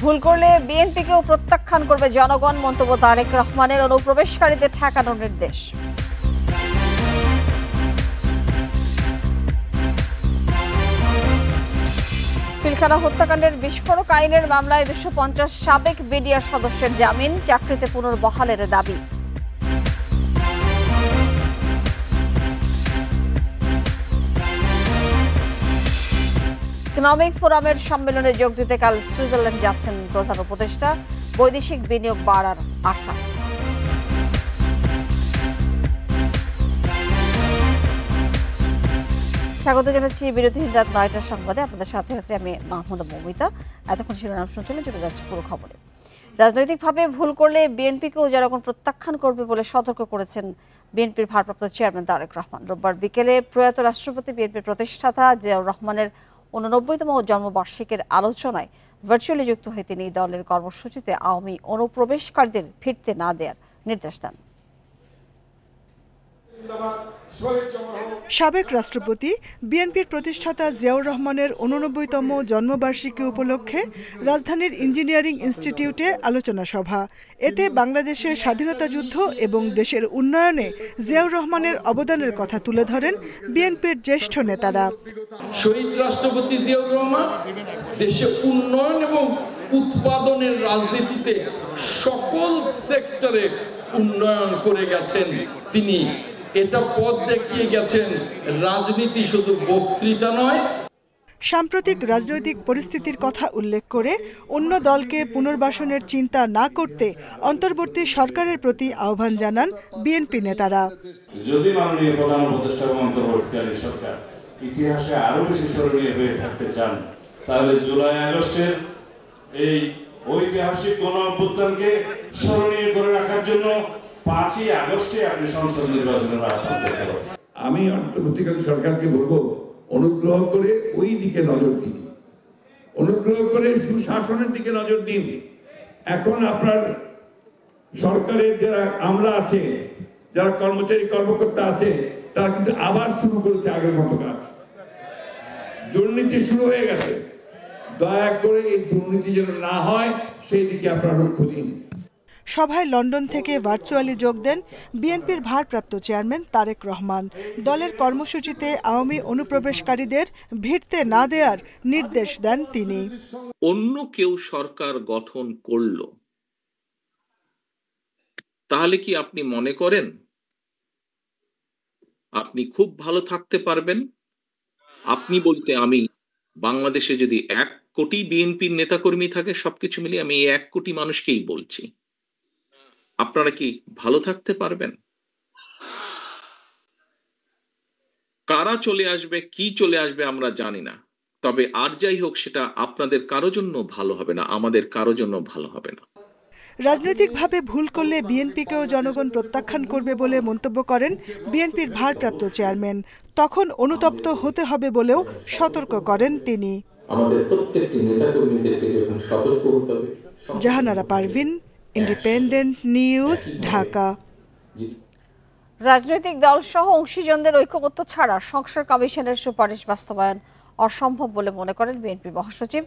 ভুল করলে বিএনপিকেও প্রত্যাখ্যান করবে জনগণ, মন্তব্য তারেক রহমানের। অনুপ্রবেশকারীদের ঠেকানোর নির্দেশ। পিলখানা হত্যাকাণ্ডের বিস্ফোরক আইনের মামলায় 250 সাবেক বিডিআর সদস্যের জামিন, চাকরিতে পুনর্বহালের দাবি। ইকোনমিক ফোরামের সম্মেলনে যোগ দিতে কাল সুইজারল্যান্ড যাচ্ছেন প্রধান উপদেষ্টা। বৈদেশিক বিনিয়োগ বাড়ার আশা। স্বাগত জানাচ্ছি বিরতিহীন রাত 9টার সংবাদে। আপনাদের সাথে আছে আমি মাহমুদা মৌমিতা। এতক্ষণ শিরোনাম শুনছিলেন, চলে যাচ্ছে পুরো খবরে। রাজনৈতিকভাবে ভুল করলে বিএনপিকেও জনগণ প্রত্যাখ্যান করবে বলে সতর্ক করেছেন বিএনপির ভারপ্রাপ্ত চেয়ারম্যান তারেক রহমান। রোববার বিকেলে প্রয়াত রাষ্ট্রপতি বিএনপির প্রতিষ্ঠাতা জিয়াউর রহমানের 89তম জন্মবার্ষিকীর আলোচনায় ভার্চুয়ালি যুক্ত হয়ে তিনি দলের কর্মসূচিতে আওয়ামী অনুপ্রবেশকারীদের ফিরতে না দেওয়ার নির্দেশ দেন। সাবেক রাষ্ট্রপতি বিএনপির প্রতিষ্ঠাতা জিয়াউর রহমানের 89তম জন্মবার্ষিকী উপলক্ষে রাজধানীর ইঞ্জিনিয়ারিং ইনস্টিটিউটে আলোচনা সভা। এতে বাংলাদেশের স্বাধীনতা যুদ্ধ এবং দেশের উন্নয়নে জিয়াউর রহমানের অবদানের কথা তুলে ধরেন বিএনপির জ্যেষ্ঠ নেতারা। শহীদ রাষ্ট্রপতি জিয়াউর রহমান দেশে উন্নয়ন এবং উৎপাদনের রাজনীতিতে সকল সেক্টরে উন্নয়ন করে গেছেন। তিনি এটা পথ দেখিয়ে গেছেন। রাজনীতি শুধু বক্তৃতা নয়। সাম্প্রতিক রাজনৈতিক পরিস্থিতির কথা উল্লেখ করে অন্য দলকে পুনর্বাসনের চিন্তা না করতে অন্তর্বর্তী সরকারের প্রতি আহ্বান জানান বিএনপি নেতারা। যদি মাননীয় প্রধান উপদেষ্টা এবং অন্তর্বর্তীকালীন সরকার ইতিহাসে আরো বেশি স্মরণীয় হয়ে থাকতে চান, তাহলে জুলাই আগস্টের এই ঐতিহাসিক গণ অভ্যুত্থানকে স্মরণীয় করে রাখার জন্য 5ই আগস্টে আপনি সংসদ নির্বাচনের আহ্বান করতে পারেন। আমি অন্তর্বর্তীকালীন সরকারকে বলবো, অনুগ্রহ করে ওই দিকে নজর দিন, অনুগ্রহ করে সুশাসনের দিকে নজর দিন। এখন আপনার সরকারের যারা আমলা আছে, যারা কর্মচারী কর্মকর্তা আছে, তারা কিন্তু আবার শুরু করেছে আগের মতো কাজ। দুর্নীতি শুরু হয়ে গেছে। দয়া করে এই দুর্নীতি যেন না হয় সেই দিকে আপনারা লক্ষ্য দিন। সভায় লন্ডন থেকে ভার্চুয়ালি যোগ দেন বিএনপির ভারপ্রাপ্ত চেয়ারম্যান তারেক রহমান। দলের কর্মসূচিতে আওয়ামী অনুপ্রবেশকারীদের ভিড়তে না দেওয়ার নির্দেশ দেন তিনি। অন্য কেউ সরকার গঠন করল, তাহলে কি আপনি মনে করেন আপনি খুব ভালো থাকতে পারবেন? আপনি বলতে আমি, বাংলাদেশে যদি 1 কোটি বিএনপির নেতাকর্মী থাকে, সবকিছু মিলিয়ে আমি 1 কোটি মানুষকেই বলছি, আপনারা কি ভালো থাকতে পারবেন? কারা চলে আসবে, কি চলে আসবে আমরা জানি না। তবে আর যাই হোক, সেটা আপনাদের কারো জন্য ভালো হবে না, আমাদের কারো জন্য ভালো হবে না। রাজনৈতিকভাবে ভুল করলে বিএনপিকেও জনগণ প্রত্যাখ্যান করবে বলে মন্তব্য করেন বিএনপির ভারপ্রাপ্ত চেয়ারম্যান। তখন অনুতপ্ত হতে হবে বলেও সতর্ক করেন তিনি। আমাদের প্রত্যেকটি নেতাকর্মীদেরকে যখন সতর্ক হতে হবে। Jahanara Parvin, independent news, Dhaka. রাজনৈতিক দল সহ অংশীজনদের ঐক্যমত্য ছাড়া সংস্কার কমিশনের সুপারিশ বাস্তবায়ন অসম্ভব বলে মনে করেন বিএনপি মহাসচিব।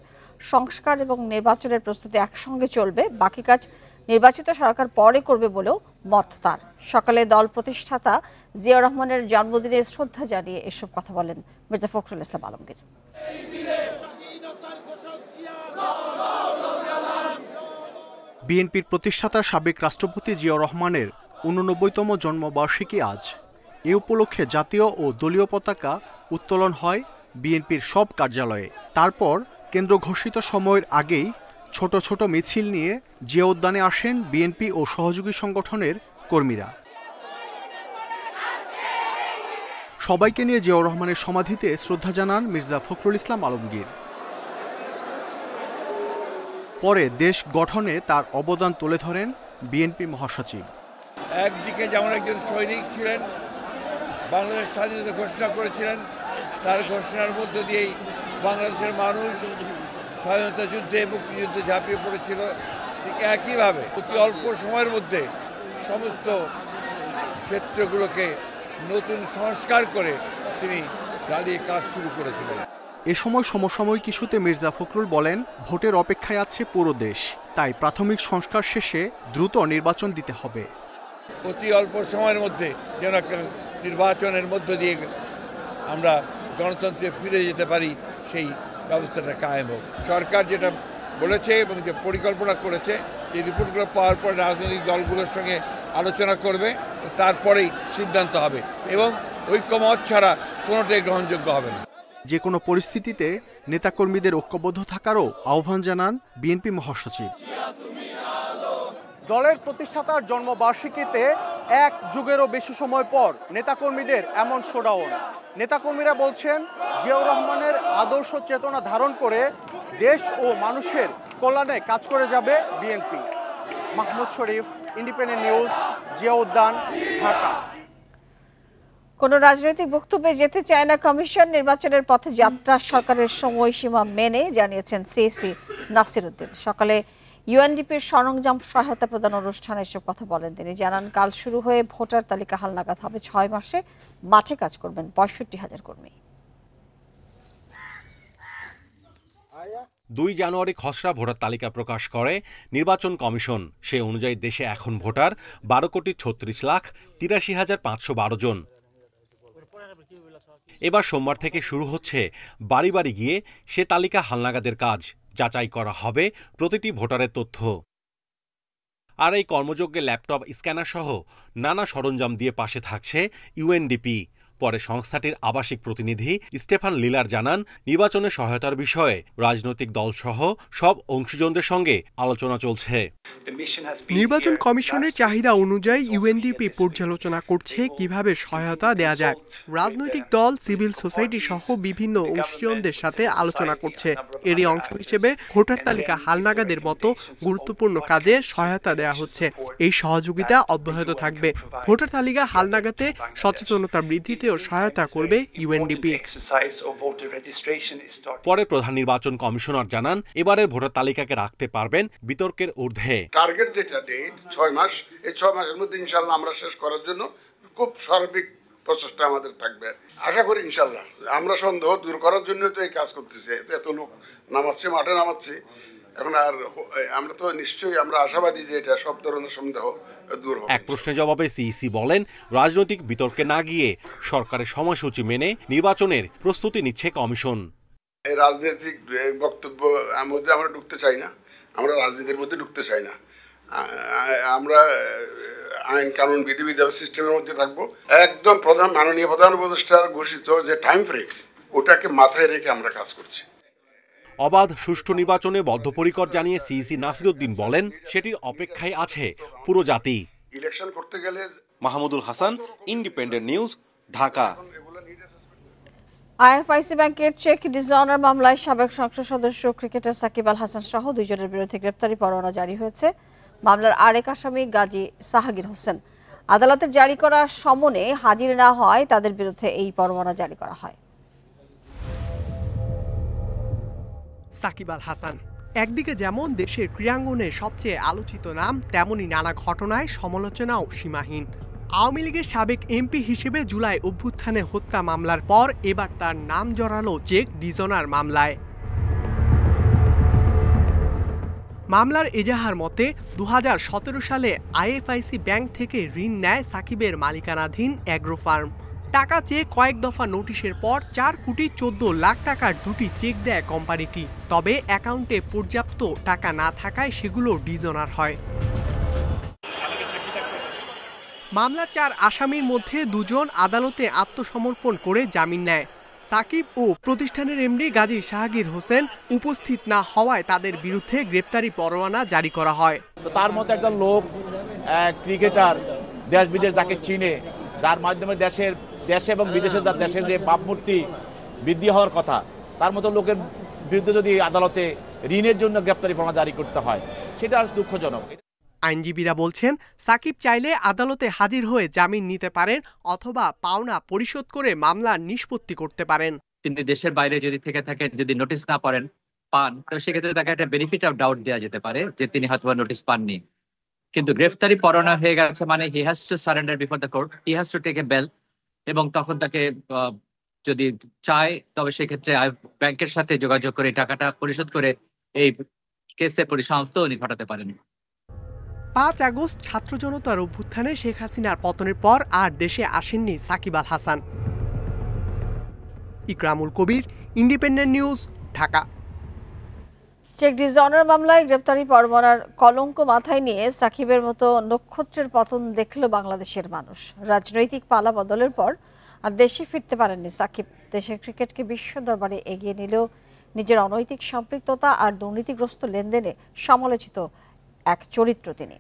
সংস্কার এবং নির্বাচনের প্রস্তুতি একসঙ্গে চলবে, বাকি কাজ নির্বাচিত সরকার পরে করবে বলেও মত তার। সকালে দল প্রতিষ্ঠাতা জিয়াউর রহমানের জন্মদিনে শ্রদ্ধা জানিয়ে এসব কথা বলেন মির্জা ফখরুল ইসলাম আলমগীর। বিএনপির প্রতিষ্ঠাতা সাবেক রাষ্ট্রপতি জিয়াউর রহমানের 89তম জন্মবার্ষিকী আজ। এ উপলক্ষে জাতীয় ও দলীয় পতাকা উত্তোলন হয় বিএনপির সব কার্যালয়ে। তারপর কেন্দ্র ঘোষিত সময়ের আগেই ছোট ছোট মিছিল নিয়ে জিয়া উদ্যানে আসেন বিএনপি ও সহযোগী সংগঠনের কর্মীরা। সবাইকে নিয়ে জিয়াউর রহমানের সমাধিতে শ্রদ্ধা জানান মির্জা ফখরুল ইসলাম আলমগীর। পরে দেশ গঠনে তার অবদান তুলে ধরেন বিএনপি মহাসচিব। একদিকে যেমন একজন সৈনিক ছিলেন, বাংলাদেশ স্বাধীনতা ঘোষণা করেছিলেন, তার ঘোষণার মধ্য দিয়েই বাংলাদেশের মানুষ স্বাধীনতা যুদ্ধে, মুক্তিযুদ্ধে ঝাঁপিয়ে পড়েছিল। ঠিক একইভাবে অতি অল্প সময়ের মধ্যে সমস্ত ক্ষেত্রগুলোকে নতুন সংস্কার করে তিনি জ্বালিয়ে কাজ শুরু করেছিলেন। এ সময় সমসাময়িক ইস্যুতে মির্জা ফখরুল বলেন, ভোটের অপেক্ষায় আছে পুরো দেশ, তাই প্রাথমিক সংস্কার শেষে দ্রুত নির্বাচন দিতে হবে। অতি অল্প সময়ের মধ্যে যেন একটা নির্বাচনের মধ্য দিয়ে আমরা গণতন্ত্রে ফিরে যেতে পারি, সেই ব্যবস্থাটা কায়েম হোক। সরকার যেটা বলেছে এবং যে পরিকল্পনা করেছে, এই রিপোর্টগুলো পাওয়ার পর রাজনৈতিক দলগুলোর সঙ্গে আলোচনা করবে, তারপরেই সিদ্ধান্ত হবে এবং ঐক্যমত ছাড়া কোনোটাই গ্রহণযোগ্য হবে না। যে কোনো পরিস্থিতিতে নেতাকর্মীদের ঐক্যবদ্ধ থাকারও আহ্বান জানান বিএনপি মহাসচিব। দলের প্রতিষ্ঠাতার জন্মবার্ষিকীতে এক যুগেরও বেশি সময় পর নেতাকর্মীদের এমন শোডাউন। নেতাকর্মীরা বলছেন, জিয়াউর রহমানের আদর্শ চেতনা ধারণ করে দেশ ও মানুষের কল্যাণে কাজ করে যাবে বিএনপি। মাহমুদ শরীফ, ইন্ডিপেন্ডেন্ট নিউজ, জিয়াউদ্দান, ঢাকা। কোনো রাজনৈতিক বক্তব্যে যেতে চায় না কমিশন। নির্বাচনের পথে যাত্রা সরকারের সময়সীমা মেনে, জানিয়েছেন সিএসি নাসির উদ্দিন। সকালে ইউএনডিপির সরঞ্জাম সহায়তা প্রদান অনুষ্ঠানে এসব কথা বলেন তিনি। জানান, কাল শুরু হয়ে ভোটার তালিকা হালনাগাদ হবে। 6 মাসে মাঠে কাজ করবেন 65,000 কর্মী। 2 জানুয়ারি খসড়া ভোটার তালিকা প্রকাশ করে নির্বাচন কমিশন। সে অনুযায়ী দেশে এখন ভোটার 12,36,83,512 জন। এবার সোমবার থেকে শুরু হচ্ছে বাড়ি বাড়ি গিয়ে সে তালিকা হালনাগাদের কাজ। যাচাই করা হবে প্রতিটি ভোটারের তথ্য। আর এই কর্মযজ্ঞে ল্যাপটপ, স্ক্যানার সহ নানা সরঞ্জাম দিয়ে পাশে থাকছে ইউএনডিপি। পরে সংস্থাটির আবাসিক প্রতিনিধি স্টেফান লিলার জানান, নির্বাচনে সহায়তার বিষয়ে রাজনৈতিক দলসহ সব অংশীজনদের সঙ্গে আলোচনা চলছে। নির্বাচন কমিশনের চাহিদা অনুযায়ী ইউএনডিপি পর্যালোচনা করছে কিভাবে সহায়তা দেয়া যায়। রাজনৈতিক দল, সিভিল সোসাইটি সহ বিভিন্ন অংশীজনদের সাথে আলোচনা করছে। এরই অংশ হিসেবে ভোটার তালিকা হালনাগাদের মতো গুরুত্বপূর্ণ কাজে সহায়তা দেয়া হচ্ছে। এই সহযোগিতা অব্যাহত থাকবে। ভোটার তালিকা হালনাগাদে সচেতনতা বৃদ্ধিতে সহায়তা করবে ইউএনডিপি। পরে প্রধান নির্বাচন কমিশনার জানান, এবারের ভোটার তালিকাকে রাখতে পারবেন বিতর্কের ঊর্ধ্বে। টার্গেট যেটা ডেট 6 মাস, এই 6 মাসের মধ্যে ইনশাআল্লাহ আমরা শেষ করার জন্য খুব সার্বিক প্রচেষ্টা আমাদের থাকবে। আশা করি ইনশাআল্লাহ আমরা সন্দেহ দূর করার জন্য তো এই কাজ করতেছি, এত লোক নামাচ্ছে, মাঠে নামাচ্ছে। এখন আর আমরা তো নিশ্চয়ই আমরা আশাবাদী যে এটা সব ধরনের সন্দেহ দূর হবে। এক প্রশ্নের জবাবে সিইসি বলেন, রাজনৈতিক বিতর্কে না গিয়ে সরকারের সময়সূচি মেনে নির্বাচনের প্রস্তুতি নিচ্ছে কমিশন। এই রাজনৈতিক বক্তব্য মধ্যে আমরা ঢুকতে চাই না, আমরা রাজনীতির মধ্যে ঢুকতে চাই না। আমরা আইন কানুন বিধিবিধান সিস্টেমের মধ্যে থাকবো। একদম মাননীয় প্রধান উপদেষ্টার ঘোষিত যে টাইম ফ্রেম, ওটাকে মাথায় রেখে আমরা কাজ করছি। অবাধ সুষ্ঠু নির্বাচনে বদ্ধপরিকর জানিয়ে সিইসি নাসির উদ্দিন বলেন, সেটির অপেক্ষায় আছে পুরো জাতি। ইলেকশন করতে গেলে Mahmudul Hasan, independent news, Dhaka. IFIC ব্যাংকের চেক ডিসঅনার মামলায় সাবেক সংসদ সদস্য ক্রিকেটার সাকিব আল হাসান সহ 2 জনের বিরুদ্ধে গ্রেপ্তারি পরোয়ানা জারি হয়েছে। মামলার আরেক আসামি গাজী সাহাগীর হোসেন। আদালতের জারি করা সমনে হাজির না হয় তাদের বিরুদ্ধে এই পরোয়ানা জারি করা হয়। সাকিব আল হাসান একদিকে যেমন দেশের ক্রীড়াঙ্গনে সবচেয়ে আলোচিত নাম, তেমনি নানা ঘটনায় সমালোচনাও সীমাহীন। আওয়ামী লীগের সাবেক এমপি হিসেবে জুলাই অভ্যুত্থানে হত্যা মামলার পর এবার তার নাম জড়ালো চেক ডিসঅনার মামলায়। মামলার এজাহার মতে 2017 সালে আইএফআইসি ব্যাংক থেকে ঋণ নেয় সাকিবের মালিকানাধীন অ্যাগ্রো ফার্ম। টাকা চেয়ে কয়েক দফা নোটিশের পর 4,14,00,000 টাকার 2টি চেক দেয় কোম্পানিটি। তবে অ্যাকাউন্টে পর্যাপ্ত টাকা না থাকায় সেগুলো ডিসঅনার হয়। মামলার 4 আসামির মধ্যে 2 জন আদালতে আত্মসমর্পণ করে জামিন নেয়। সাকিব ও প্রতিষ্ঠানের এমডি গাজী সাহাগীর হোসেন উপস্থিত না হওয়ায় তাদের বিরুদ্ধে গ্রেপ্তারি পরোয়ানা জারি করা হয়। তার মধ্যে একটা লোক, ক্রিকেটার, দেশ বিদেশ যাকে চিনে, যার মাধ্যমে দেশে এবং বিদেশে দেশের যে ভাবমূর্তি বৃদ্ধি হওয়ার কথা, তার মতো লোকের বিরুদ্ধে যদি আদালতে ঋণের জন্য গ্রেপ্তারি পরোয়ানা জারি করতে হয়, সেটা দুঃখজনক। আইনজীবীরা বলছেন, সাকিব চাইলে আদালতে হাজির হয়ে জামিন নিতে পারেন অথবা পাওনা পরিশোধ করে মামলা নিষ্পত্তি করতে পারেন। তিনি দেশের বাইরে যদি থেকে থাকেন, যদি নোটিশ না পান, তো সেক্ষেত্রে তাকে একটা বেনিফিট অফ ডাউট দেওয়া যেতে পারে যে তিনি হয়তো নোটিশ পাননি। কিন্তু গ্রেফতারি পরোয়ানা হয়ে গেছে মানে he has to surrender before the court, he has to take a bail, এবং তখন তাকে যদি চায় তবে সেক্ষেত্রে ব্যাংকের সাথে যোগাযোগ করে টাকাটা পরিশোধ করে এই কেসের পরিসমাপ্ত উনি ঘটাতে পারেন। 5 আগস্ট ছাত্র জনতার অভ্যুত্থানে শেখ হাসিনার পতনের পর আর দেশে আসেননি Shakib Al Hasan. Ikramul Kabir, independent news, Dhaka. Cheque dishonour মামলায় গ্রেপ্তারি পরোয়ানার কলঙ্ক মাথায় নিয়ে সাকিবের মতো নক্ষত্রের পতন দেখল বাংলাদেশের মানুষ। রাজনৈতিক পালা বদলের পর আর দেশে ফিরতে পারেননি সাকিব। দেশের ক্রিকেটকে বিশ্ব দরবারে এগিয়ে নিলেও নিজের অনৈতিক সম্পৃক্ততা আর দুর্নীতিগ্রস্ত লেনদেনে সমালোচিত এক চরিত্র তিনি।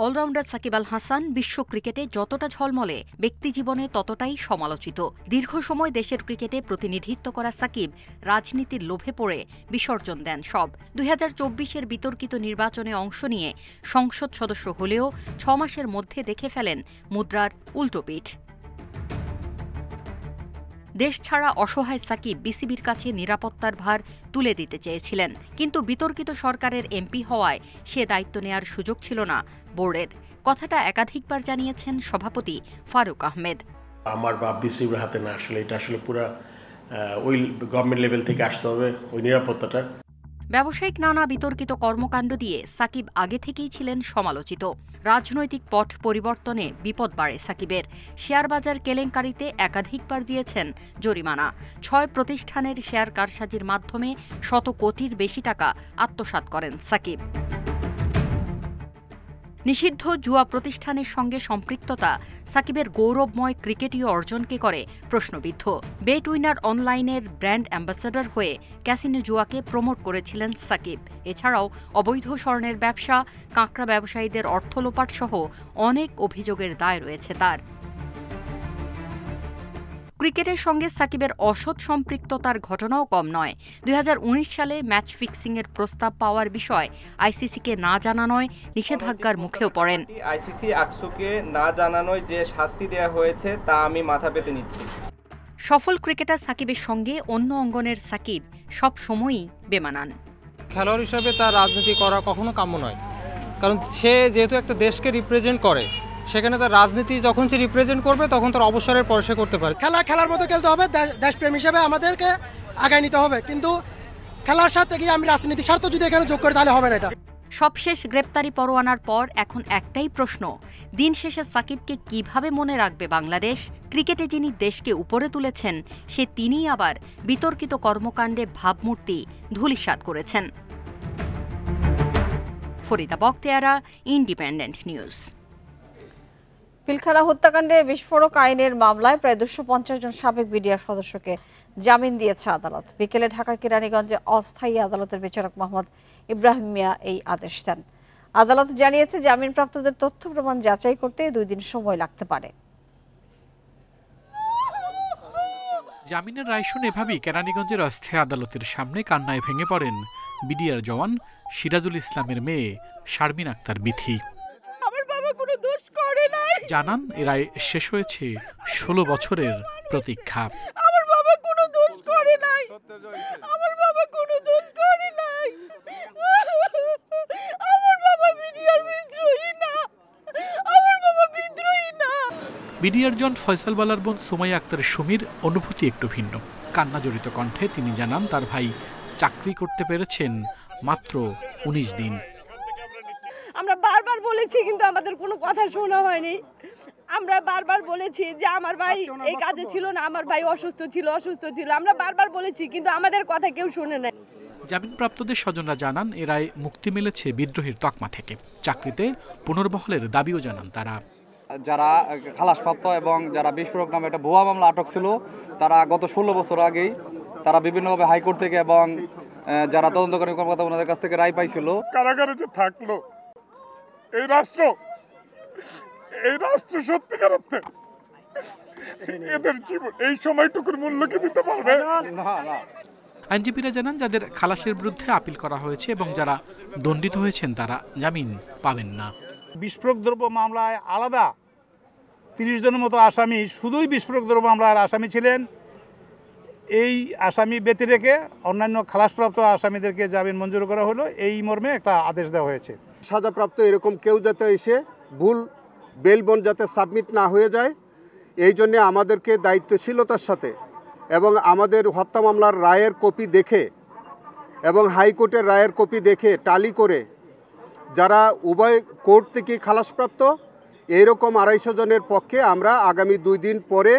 অলরাউন্ডার সাকিব আল হাসান বিশ্ব ক্রিকেটে যতটা ঝলমলে, ব্যক্তিজীবনে ততটাই সমালোচিত। দীর্ঘ সময় দেশের ক্রিকেটে প্রতিনিধিত্ব করা সাকিব রাজনীতির লোভে পড়ে বিসর্জন দেন সব। 2024-এর বিতর্কিত নির্বাচনে অংশ নিয়ে সংসদ সদস্য হলেও 6 মাসের মধ্যে দেখে ফেলেন মুদ্রার উল্টো পিঠ। দেশ ছাড়া অসহায় সাকিব বিসিবির কাছে নিরাপত্তার ভার তুলে দিতে চেয়েছিলেন, কিন্তু বিতর্কিত সরকারের এমপি হওয়ায় সে দায়িত্ব নেয়ার সুযোগ ছিল না বোর্ডের। কথাটা একাধিকবার জানিয়েছেন সভাপতি ফারুক আহমেদ। আমার বাপ বিসিবির হাতে না, আসলে এটা আসলে পুরো ওই গভর্নমেন্ট লেভেল থেকে আসতে হবে ওই নিরাপত্তাটা। ব্যবসায়িক নানা বিতর্কিত কর্মকাণ্ড দিয়ে সাকিব আগে থেকেই ছিলেন সমালোচিত। রাজনৈতিক পট পরিবর্তনে বিপদ বাড়ে সাকিবের। শেয়ারবাজার কেলেঙ্কারিতে একাধিকবার দিয়েছেন জরিমানা। 6 প্রতিষ্ঠানের শেয়ার কারসাজির মাধ্যমে শত কোটির বেশি টাকা আত্মসাৎ করেন সাকিব। নিষিদ্ধ জুয়া প্রতিষ্ঠানের সঙ্গে সম্পৃক্ততা সাকিবের গৌরবময় ক্রিকেটীয় অর্জনকে করে প্রশ্নবিদ্ধ। বেট উইনার অনলাইনের ব্র্যান্ড অ্যাম্বাসেডর হয়ে ক্যাসিনো জুয়াকে প্রমোট করেছিলেন সাকিব। এছাড়াও অবৈধ স্বর্ণের ব্যবসা, কাঁকড়া ব্যবসায়ীদের অর্থ লোপাট সহ অনেক অভিযোগের দায় রয়েছে তার। ক্রিকেটের সঙ্গে সাকিবের অসৎ সম্পৃক্ততার ঘটনাও কম নয়। 2019 সালে ম্যাচ ফিক্সিংয়ের প্রস্তাব পাওয়ার বিষয় আইসিসিকে না জানানোয় নিষেধাজ্ঞার মুখেও পড়েন। আইসিসি আকসুকে না জানানোয় যে শাস্তি দেয়া হয়েছে তা আমি মাথা পেতে নিচ্ছি। সফল ক্রিকেটার সাকিবের সঙ্গে অন্য অঙ্গনের সাকিব সব সময়ই বেমানান। খেলোয়াড় হিসেবে তার রাজনীতি করা কখনো কাম্য নয়, কারণ সে যেহেতু একটা দেশকে রিপ্রেজেন্ট করে, সেখানে তার রাজনীতি যখন সে রিপ্রেজেন্ট করবে তখন তার অবসরের পর সে করতে পারে। খেলার মতো খেলতে হবে, দেশপ্রেম হিসেবে আমাদেরকে আগায় নিতে হবে, কিন্তু খেলার সাথে গিয়ে আমি রাজনীতিক স্বার্থ যদি এখানে যোগ করি তাহলে হবে না। এটা সবশেষ গ্রেপ্তারি পরোয়ানার পর এখন একটাই প্রশ্ন, দিন শেষে সাকিবকে কিভাবে মনে রাখবে বাংলাদেশ? ক্রিকেটে যিনি দেশকে উপরে তুলেছেন, সে তিনিই আবার বিতর্কিত কর্মকাণ্ডে ভাবমূর্তি ধূলিসাৎ করেছেন। Farida Bakhtiara, independent news. পিলখানা হত্যাকাণ্ডে বিস্ফোরক আইনের মামলায় প্রায় 250 জন সাবেক বিডিআর সদস্যকে জামিন দিয়েছে আদালত। বিকেলে ঢাকার কেরানীগঞ্জে অস্থায়ী আদালতের বিচারক মোহাম্মদ ইব্রাহিম মিয়া এই আদেশ দেন। আদালত জানিয়েছে, জামিনপ্রাপ্তদের তথ্য প্রমাণ যাচাই করতে 2 দিন সময় লাগতে পারে। জামিনের রায় শুনে এভাবেই কেরানীগঞ্জের অস্থায়ী আদালতের সামনে কান্নায় ভেঙে পড়েন বিডিআর জওয়ান সিরাজুল ইসলামের মেয়ে শারমিন আক্তার বিথি। জানান, এ রায় শেষ হয়েছে 16 বছরের প্রতীক্ষা। আমার বাবা কোনো দোষ করে নাই, আমার বাবা কোনো দোষ করে নাই, আমার বাবা বিডিআর বিদ্রোহী না, আমার বাবা বিদ্রোহী না। বিডিআর জন ফয়সাল বালার বোন সুমাইয়া আক্তার সুমির অনুভূতি একটু ভিন্ন। কান্না জড়িত কণ্ঠে তিনি জানান, তার ভাই চাকরি করতে পেরেছেন মাত্র 19 দিন। আমরা বারবার বলেছি, কিন্তু আমাদের কোনো কথা শোনা হয়নি। আমরা বারবার বলেছি যে আমার ভাই এই কাজে ছিল না, আমার ভাই অসুস্থ ছিল। আমরা বারবার বলেছি, কিন্তু আমাদের কথা কেউ শুনে নাই। জামিনপ্রাপ্তদের স্বজনরা জানান, এ রায় মুক্তি মিলেছে বিদ্রোহীর তকমা থেকে। চাকরিতে পুনর্বহালের দাবিও জানান তারা। যারা খালাসপ্রাপ্ত এবং যারা বিস্ফোরক নামে একটা ভুয়া মামলা আটক ছিল, তারা গত 16 বছর আগেই তারা বিভিন্নভাবে হাইকোর্ট থেকে এবং যারা তদন্তকারী কর্মকর্তা ওনাদের কাছ থেকে রায় পাইছিল। কারাগারে যে থাকলো এই রাষ্ট্র সত্যিকার অর্থে এদের জীবন এই সময়টুকুর মূল্য কি দিতে পারবে না। আইনজীবীরা জানান, যাদের খালাসের বিরুদ্ধে আপিল করা হয়েছে এবং যারা দণ্ডিত হয়েছেন তারা জামিন পাবেন না। বিস্ফোরক দ্রব্য মামলায় আলাদা 30 জনের মতো আসামি শুধুই বিস্ফোরক দ্রব্য মামলার আসামি ছিলেন। এই আসামি ব্যতি রেখে অন্যান্য খালাসপ্রাপ্ত আসামিদেরকে জামিন মঞ্জুর করা হলো, এই মর্মে একটা আদেশ দেওয়া হয়েছে। সাজাপ্রাপ্ত এরকম কেউ যাতে এসে ভুল বেল বন্ড যাতে সাবমিট না হয়ে যায়, এই জন্যে আমাদেরকে দায়িত্বশীলতার সাথে এবং আমাদের হত্যা মামলার রায়ের কপি দেখে এবং হাইকোর্টের রায়ের কপি দেখে টালি করে যারা উভয় কোর্ট থেকে খালাসপ্রাপ্ত এইরকম 250 জনের পক্ষে আমরা আগামী 2 দিন পরে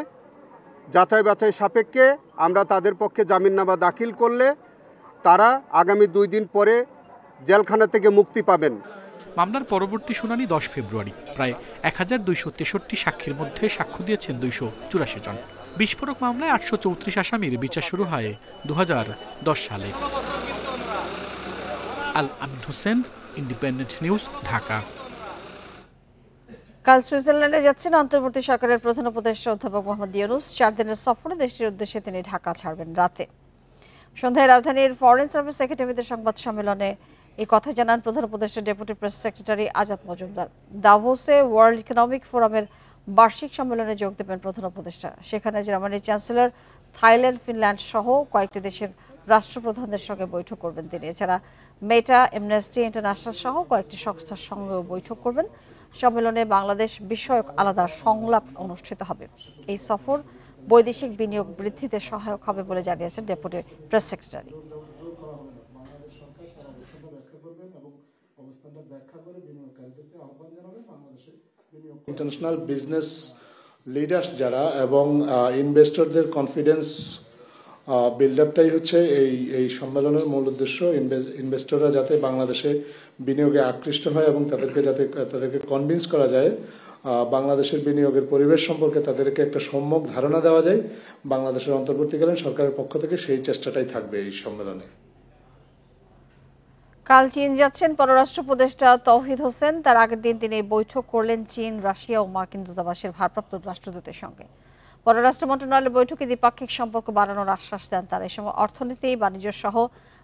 যাচাই বাছাই সাপেক্ষে আমরা তাদের পক্ষে জামিননামা দাখিল করলে তারা আগামী 2 দিন পরে জেলখানা থেকে মুক্তি পাবেন। মামলার পরবর্তী শুনানি 10 ফেব্রুয়ারি। প্রায় 1263 সাক্ষীর মধ্যে সাক্ষ্য দিয়েছেন 284 জন। বিস্ফোরক মামলায় 834 আসামির বিচার শুরু হয় 2010 সালে। আল আমিন হোসেন, ইন্ডিপেন্ডেন্ট নিউজ, ঢাকা। কাল সুইজারল্যান্ডে যাচ্ছেন অন্তর্বর্তী সরকারের প্রধান উপদেষ্টা অধ্যাপক মোহাম্মদ ইউনূস। 4 দিনের সফরে দেশটির উদ্দেশ্যে তিনি ঢাকা ছাড়বেন রাতে। সন্ধ্যায় রাজধানীর ফরেন সার্ভিস একাডেমিতে সংবাদ সম্মেলনে এই কথা জানান প্রধান উপদেষ্টা deputy press secretary Azad Majumdar. দাভোসে ওয়ার্ল্ড ইকোনমিক ফোরামের বার্ষিক সম্মেলনে যোগ দেবেন প্রধান উপদেষ্টা। সেখানে জার্মানির চ্যান্সেলর, থাইল্যান্ড, ফিনল্যান্ড সহ কয়েকটি দেশের রাষ্ট্রপ্রধানদের সঙ্গে বৈঠক করবেন তিনি। এছাড়া মেটা, এমনেস্টি ইন্টারন্যাশনাল সহ কয়েকটি সংস্থার সঙ্গেও বৈঠক করবেন। সম্মেলনে বাংলাদেশ বিষয়ক আলাদা সংলাপ অনুষ্ঠিত হবে। এই সফর বৈদেশিক বিনিয়োগ বৃদ্ধিতে সহায়ক হবে বলে জানিয়েছেন deputy press secretary. International business leaders যারা এবং ইনভেস্টরদের কনফিডেন্স বিল্ড আপটাই হচ্ছে এই সম্মেলনের মূল উদ্দেশ্য। ইনভেস্টররা যাতে বাংলাদেশে বিনিয়োগে আকৃষ্ট হয় এবং তাদেরকে কনভিন্স করা যায় বাংলাদেশের বিনিয়োগের পরিবেশ সম্পর্কে তাদেরকে একটা সম্যক ধারণা দেওয়া যায় বাংলাদেশের অন্তর্বর্তীকালীন সরকারের পক্ষ থেকে সেই চেষ্টাটাই থাকবে এই সম্মেলনে। কাল চীন যাচ্ছেন পররাষ্ট্র উপদেষ্টা তৌহিদ হোসেন। তার আগের দিন তিনি বৈঠক করলেন চীন, রাশিয়া ও মার্কিন দূতাবাসের ভারপ্রাপ্ত রাষ্ট্রদূতের সঙ্গে। পররাষ্ট্র মন্ত্রণালয়ের বৈঠকে দ্বিপাক্ষিক সম্পর্ক বাড়ানোর আশ্বাস দেন তারা। এই সময় অর্থনীতি, বাণিজ্য সহ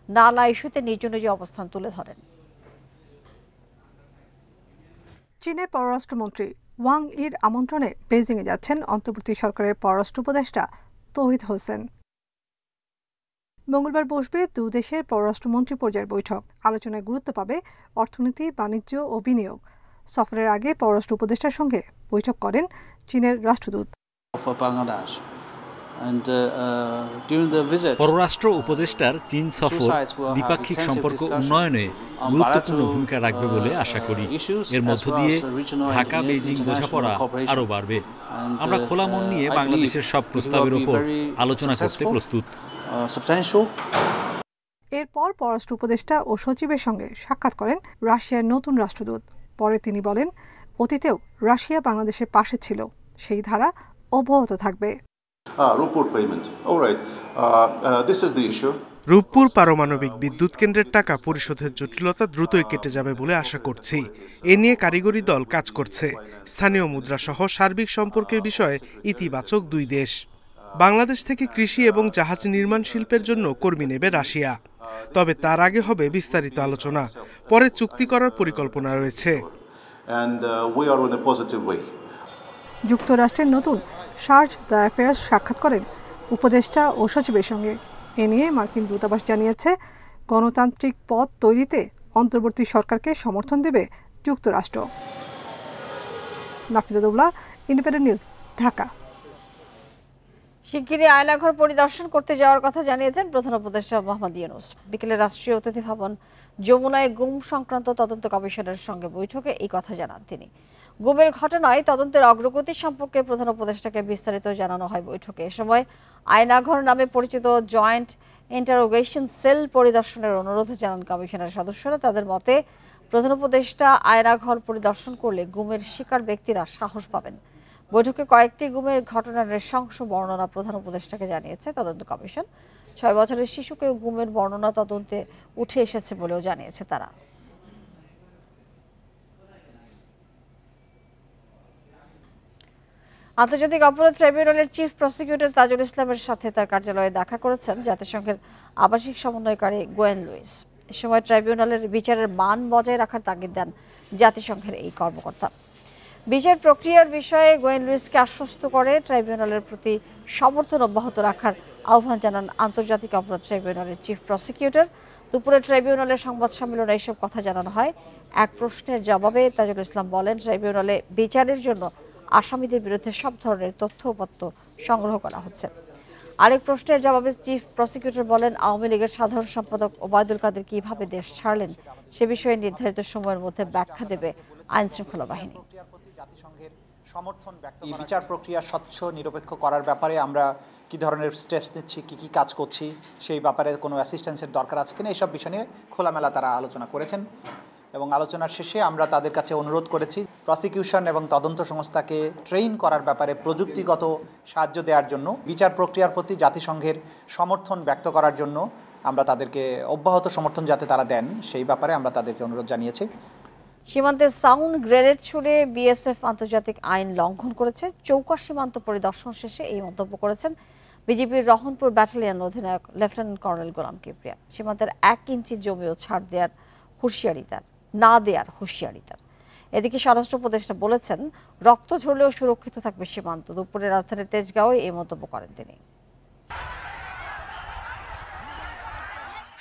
নানা ইস্যুতে নিজ নিজ অবস্থান তুলে ধরেন। চীনের পররাষ্ট্রমন্ত্রী ওয়াং ইর আমন্ত্রণে বেইজিংয়ে যাচ্ছেন অন্তর্বর্তী সরকারের পররাষ্ট্র উপদেষ্টা তৌহিদ হোসেন। মঙ্গলবার বসবে দুই দেশের পররাষ্ট্রমন্ত্রী পর্যায়ের বৈঠক। আলোচনায় গুরুত্ব পাবে অর্থনীতি, বাণিজ্য ও বিনিয়োগ। সফরের আগে পররাষ্ট্র উপদেষ্টার সঙ্গে বৈঠক করেন চীনের রাষ্ট্রদূত। পররাষ্ট্র উপদেষ্টার চীন সফর দ্বিপাক্ষিক সম্পর্ক উন্নয়নে গুরুত্বপূর্ণ ভূমিকা রাখবে বলে আশা করি। এর মধ্য দিয়ে ঢাকা বেইজিং বোঝাপড়া আরও বাড়বে। আমরা খোলা মন নিয়ে বাংলাদেশের সব প্রস্তাবের উপর আলোচনা করতে প্রস্তুত। এরপর পররাষ্ট্র উপদেষ্টা ও সচিবের সঙ্গে সাক্ষাৎ করেন রাশিয়ার নতুন রাষ্ট্রদূত। পরে তিনি বলেন, অতীতেও রাশিয়া বাংলাদেশের পাশে ছিল, সেই ধারা অব্যাহত থাকবে। রূপপুর পারমাণবিক বিদ্যুৎ কেন্দ্রের টাকা পরিশোধের জটিলতা দ্রুতই কেটে যাবে বলে আশা করছি। এ নিয়ে কারিগরি দল কাজ করছে। স্থানীয় মুদ্রা সহ সার্বিক সম্পর্কের বিষয়ে ইতিবাচক দুই দেশ। বাংলাদেশ থেকে কৃষি এবং জাহাজ নির্মাণ শিল্পের জন্য কর্মী নেবে রাশিয়া। তবে তার আগে হবে বিস্তারিত আলোচনা, পরে চুক্তি করার পরিকল্পনা রয়েছে। যুক্তরাষ্ট্রের নতুন চার্জ দ্য অ্যাফেয়ার্স সাক্ষাৎ করেন উপদেষ্টা ও সচিবের সঙ্গে। এ নিয়ে মার্কিন দূতাবাস জানিয়েছে, গণতান্ত্রিক পথ তৈরিতে অন্তর্বর্তী সরকারকে সমর্থন দেবে যুক্তরাষ্ট্র। নাফিজাতুল্লাহ, ইন্ডিপেন্ডেন্ট নিউজ, ঢাকা। শিগগিরই আয়নাঘর পরিদর্শন করতে যাওয়ার কথা জানিয়েছেন প্রধান উপদেষ্টা মোহাম্মদ ইউনূস। বিকেলে রাষ্ট্রীয় অতিথি ভবন যমুনায় গুম সংক্রান্ত তদন্ত কমিশনের সঙ্গে বৈঠকে এই কথা জানান তিনি। গুমের ঘটনায় তদন্তের অগ্রগতি সম্পর্কে প্রধান উপদেষ্টাকে বিস্তারিত জানানো হয় বৈঠকে। এ সময় আয়নাঘর নামে পরিচিত জয়েন্ট ইন্টারোগেশন সেল পরিদর্শনের অনুরোধ জানান কমিশনের সদস্যরা। তাদের মতে প্রধান উপদেষ্টা আয়নাঘর পরিদর্শন করলে গুমের শিকার ব্যক্তিরা সাহস পাবেন। বৈঠকে কয়েকটি গুমের ঘটনার নৃশংস বর্ণনা প্রধান উপদেষ্টাকে জানিয়েছে তদন্ত কমিশন। 6 বছরের শিশুকেও গুমের বর্ণনা তদন্তে উঠে এসেছে বলেও জানিয়েছে তারা। আন্তর্জাতিক অপরাধ ট্রাইব্যুনালের চিফ প্রসিকিউটর তাজুল ইসলামের সাথে তার কার্যালয়ে দেখা করেছেন জাতিসংঘের আবাসিক সমন্বয়কারী গোয়েন লুইস। এ সময় ট্রাইব্যুনালের বিচারের মান বজায় রাখার তাগিদ দেন জাতিসংঘের এই কর্মকর্তা। বিচার প্রক্রিয়ার বিষয়ে গোয়েন লুইসকে আশ্বস্ত করে ট্রাইব্যুনালের প্রতি সমর্থন অব্যাহত রাখার আহ্বান জানান আন্তর্জাতিক অপরাধ ট্রাইব্যুনালের চিফ প্রসিকিউটর। দুপুরে ট্রাইব্যুনালের সংবাদ সম্মেলনে এইসব কথা জানানো হয়। এক প্রশ্নের জবাবে তাজুল ইসলাম বলেন, ট্রাইব্যুনালে বিচারের জন্য আসামিদের বিরুদ্ধে সব ধরনের তথ্য সংগ্রহ করা হচ্ছে। আরেক প্রশ্নের জবাবে চিফ প্রসিকিউটর বলেন, আওয়ামী লীগের সাধারণ সম্পাদক ওবায়দুল কাদের কিভাবে দেশ ছাড়লেন সে বিষয়ে নির্ধারিত সময়ের মধ্যে ব্যাখ্যা দেবে আইন শৃঙ্খলা বাহিনী। বিচার প্রক্রিয়া স্বচ্ছ নিরপেক্ষ করার ব্যাপারে আমরা কি ধরনের স্টেপস নিচ্ছি, কি কাজ করছি, সেই ব্যাপারে কোনো অ্যাসিস্ট্যান্সের দরকার আছে কিনা, এইসব বিষয় নিয়ে খোলামেলা তারা আলোচনা করেছেন। এবং আলোচনার শেষে আমরা তাদের কাছে অনুরোধ করেছি প্রসিকিউশন এবং তদন্ত সংস্থাকে ট্রেইন করার ব্যাপারে প্রযুক্তিগত সাহায্য দেওয়ার জন্য, বিচার প্রক্রিয়ার প্রতি জাতিসংঘের সমর্থন ব্যক্ত করার জন্য আমরা তাদেরকে অব্যাহত সমর্থন যাতে তারা দেন সেই ব্যাপারে আমরা তাদেরকে অনুরোধ জানিয়েছি। সীমান্তে সাউন্ড গ্রেনেড ছুড়ে বিএসএফ আন্তর্জাতিক আইন লঙ্ঘন করেছে। চৌকা সীমান্ত পরিদর্শন শেষে এই মন্তব্য করেছেন বিজিবির রহনপুর ব্যাটালিয়ন অধিনায়ক লেফটেন্যান্ট কর্নেল গোলাম কিবরিয়া। সীমান্তের 1 ইঞ্চি জমিও ছাড় দেওয়ার হুঁশিয়ারি তার। এদিকে স্বরাষ্ট্র উপদেষ্টা বলেছেন, রক্ত ঝরলেও সুরক্ষিত থাকবে সীমান্ত। দুপুরে রাজধানীর তেজগাঁওয়ে এই মন্তব্য করেন তিনি।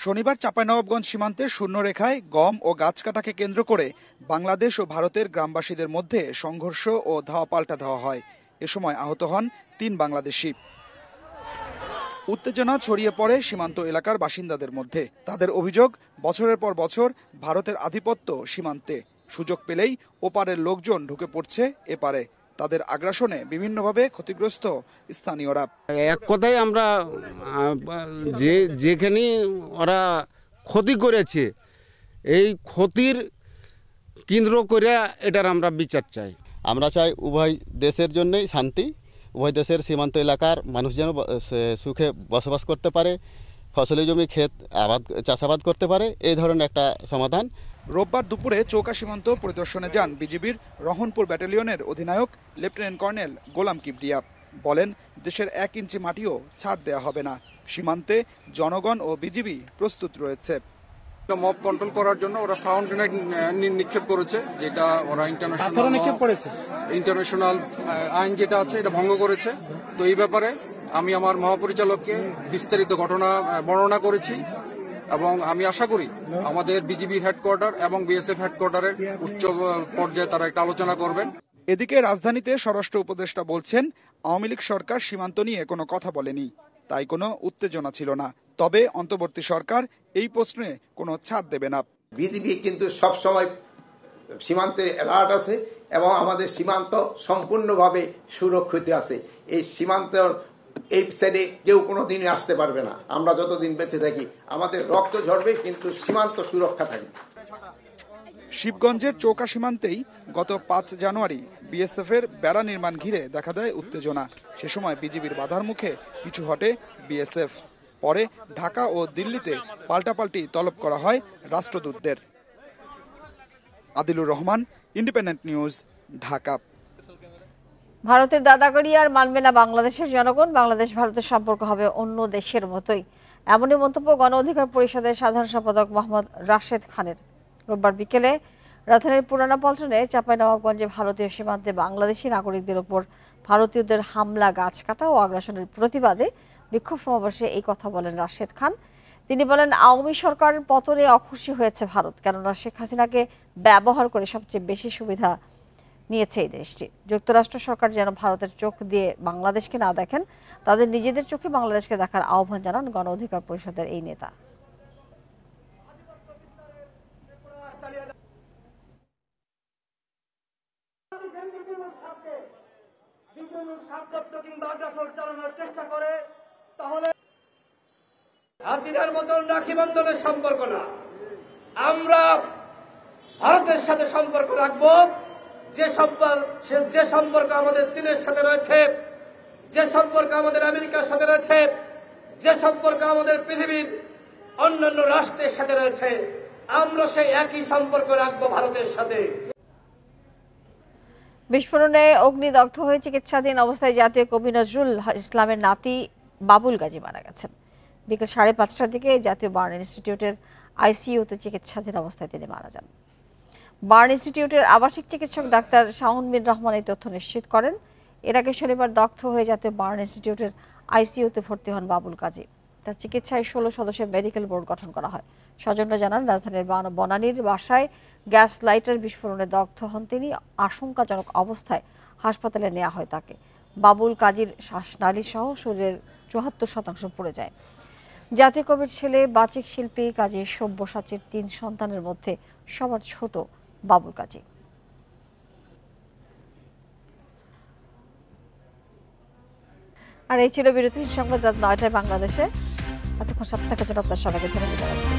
শনিবার চাঁপাইনবাবগঞ্জ সীমান্তের শূন্যরেখায় গম ও গাছ কাটাকে কেন্দ্র করে বাংলাদেশ ও ভারতের গ্রামবাসীদের মধ্যে সংঘর্ষ ও ধাওয়া পাল্টা ধাওয়া হয়। এ সময় আহত হন 3 বাংলাদেশি। উত্তেজনা ছড়িয়ে পড়ে সীমান্ত এলাকার বাসিন্দাদের মধ্যে। তাদের অভিযোগ, বছরের পর বছর ভারতের আধিপত্য সীমান্তে, সুযোগ পেলেই ওপারের লোকজন ঢুকে পড়ছে এপারে। তাদের আগ্রাসনে বিভিন্নভাবে ক্ষতিগ্রস্ত স্থানীয়রা। এক কথায় আমরা যেখানে ওরা ক্ষতি করেছে এই ক্ষতির কেন্দ্র করে এটার আমরা বিচার চাই। আমরা চাই উভয় দেশের জন্যই শান্তি, উভয় দেশের সীমান্ত এলাকার মানুষ যেন সুখে বসবাস করতে পারে, ফসলি জমি ক্ষেত চাষাবাদ করতে পারে, এই ধরনের একটা সমাধান। রোববার দুপুরে চৌকা সীমান্ত পরিদর্শনে যান বিজিবির রহনপুর ব্যাটালিয়নের অধিনায়ক লেফটেন্যান্ট কর্নেল গোলাম কিবরিয়া। বলেন, দেশের 1 ইঞ্চি মাটিও ছাড় দেওয়া হবে না। সীমান্তে জনগণ ও বিজিবি প্রস্তুত রয়েছে। মব কন্ট্রোল করার জন্য ওরা সাউন্ড গ্রেনেড নিক্ষেপ করেছে, যেটা ওরা ইন্টারন্যাশনাল আইন যেটা আছে এটা ভঙ্গ করেছে। তো এই ব্যাপারে আমি আমার মহাপরিচালককে বিস্তারিত ঘটনা বর্ণনা করেছি এবং আমি আশা করি আমাদের বিজিবির হেডকোয়ার্টার এবং বিএসএফ হেডকোয়ার্টারের উচ্চ পর্যায়ে তারা একটা আলোচনা করবেন। এদিকে রাজধানীতে স্বরাষ্ট্র উপদেষ্টা বলছেন, আওয়ামী লীগ সরকার সীমান্ত নিয়ে কোনো কথা বলেনি, তাই কোনো উত্তেজনা ছিল না। তবে অন্তর্বর্তী সরকার এই প্রশ্নে কোনো ছাড় দেবে না। বিজিবি কিন্তু সবসময় সীমান্তে অ্যালার্ট আছে এবং আমাদের সীমান্ত সম্পূর্ণভাবে সুরক্ষিত আছে। এই সীমান্ত এই সাইডে কেউ কোনো দিনই আসতে পারবে না। আমরা যতদিন বেঁচে থাকি আমাদের রক্ত ঝরবে, কিন্তু সীমান্ত সুরক্ষা থাকবে। শিবগঞ্জের চৌকা সীমান্তেই গত 5 জানুয়ারি বিএসএফের বেড়া নির্মাণ ঘিরে দেখা দেয় উত্তেজনা। সে সময় বিজিবির বাধার মুখে পিছু হটে বিএসএফ। পরে ঢাকা ও দিল্লিতে পাল্টাপাল্টি তলব করা হয় রাষ্ট্রদূতদের। Adilur Rahman, independent news, Dhaka. ভারতের দাদাগিরি আর মানবে না বাংলাদেশের জনগণ। বাংলাদেশ ভারতের সম্পর্ক হবে অন্য দেশের মতোই, এমনই মন্তব্য গণ অধিকার পরিষদের সাধারণ সম্পাদক মোহাম্মদ রাশেদ খানের। রোববার বিকেলে রাজধানীর পুরানা পল্টনে চাঁপাইনবাবগঞ্জে ভারতীয় সীমান্তে বাংলাদেশি নাগরিকদের উপর ভারতীয়দের হামলা, গাছ কাটা ও আগ্রাসনের প্রতিবাদে বিক্ষোভ সমাবেশে এই কথা বলেন রাশেদ খান। তিনি বলেন, আওয়ামী সরকারের পতনে অখুশি হয়েছে ভারত, কেননা শেখ হাসিনাকে ব্যবহার করে সবচেয়ে বেশি সুবিধা নিয়েছে এই দেশটি। যুক্তরাষ্ট্র সরকার যেন ভারতের চোখ দিয়ে বাংলাদেশকে না দেখেন, তাদের নিজেদের চোখে বাংলাদেশকে দেখার আহ্বান জানান গণ অধিকার পরিষদের এই নেতা। হাসিনার মতন রাখি বন্ধনের সম্পর্ক না, আমরা ভারতের সাথে সম্পর্ক রাখবো। যে সম্পর্ক আমাদের চীনের সাথে রয়েছে, যে সম্পর্ক আমাদের আমেরিকার সাথে রয়েছে, যে সম্পর্ক আমাদের পৃথিবীর অন্যান্য রাষ্ট্রের সাথে রয়েছে, আমরা সেই একই সম্পর্ক রাখবো ভারতের সাথে। বিস্ফোরণে অগ্নিদগ্ধ হয়ে চিকিৎসাধীন অবস্থায় জাতীয় কবি নজরুল ইসলামের নাতি বাবুল গাজী মারা গেছেন। বিকেল 5:30টার দিকে জাতীয় বার্ন ইনস্টিটিউটের আইসিইউতে চিকিৎসাধীন অবস্থায় তিনি মারা যান। বার্ন ইনস্টিটিউটের আবাসিক চিকিৎসক ডাক্তার শাওন বিন রহমান এই তথ্য নিশ্চিত করেন। এর আগে শনিবার দগ্ধ হয়ে জাতীয় বার্ন ইনস্টিটিউটের আইসিইউতে ভর্তি হন বাবুল গাজী। তার চিকিৎসায় 16 সদস্যের মেডিকেল বোর্ড গঠন করা হয়। স্বজনরা জানান, রাজধানীর বনানীর বাসায় গ্যাস লাইটার বিস্ফোরণে দগ্ধ হন তিনি। আশঙ্কাজনক অবস্থায় হাসপাতালে নেওয়া হয় তাকে। বাবুল কাজীর শ্বাসনালী সহ শরীরের 74% পড়ে যায়। জাতীয় কবির ছেলে বাচিক শিল্পী কাজী সব্যসাচীর 3 সন্তানের মধ্যে সবার ছোট বাবুল কাজী। আর এই ছিল বিরতির সংবাদ রাত 9টায় বাংলাদেশে। এতক্ষণ সাথে থাকার জন্য আপনার সবাইকে ধন্যবাদ জানাচ্ছি।